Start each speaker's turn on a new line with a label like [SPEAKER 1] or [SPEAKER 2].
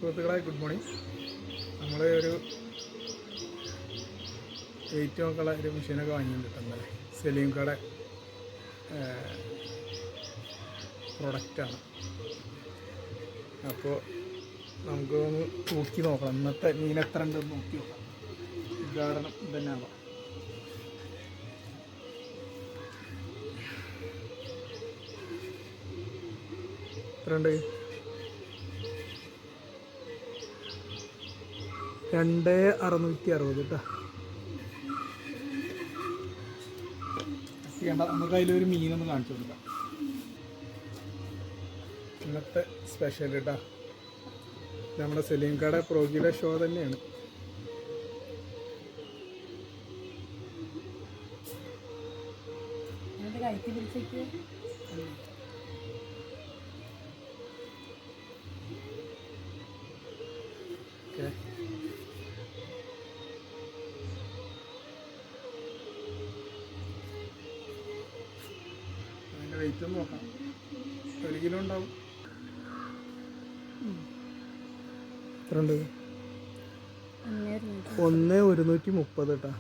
[SPEAKER 1] സുഹൃത്തുക്കളെ good morning. നമ്മൾ ഒരു വെയിറ്റ് നോക്കാനുള്ള ഒരു മെഷീനൊക്കെ വാങ്ങിയിട്ടുണ്ട്. സലീം കട പ്രൊഡക്റ്റാണ്. അപ്പോൾ നമുക്ക് ഒന്ന് തൂക്കി നോക്കണം. ഇന്നത്തെ മീൻ എത്ര ഉണ്ടെന്ന് നോക്കി നോക്കാം. ഉദ്ഘാടനം തന്നെയാണോ? എത്ര ഉണ്ട്? 2660 കേട്ടോ. നമുക്ക് അതിലൊരു മീനൊന്ന് കാണിച്ചു കൊടുക്കാം. ഇന്നത്തെ സ്പെഷ്യൽ കേട്ടോ. നമ്മുടെ സലീം കട പ്രോഗിയുടെ ഷോ തന്നെയാണ്. ഓക്കെ, അതിൻ്റെ വെയിറ്റ് ഒന്ന് നോക്കാം. 1 കിലോ ഉണ്ടാവും. എത്ര ഉണ്ട്? 1,130 കേട്ടോ.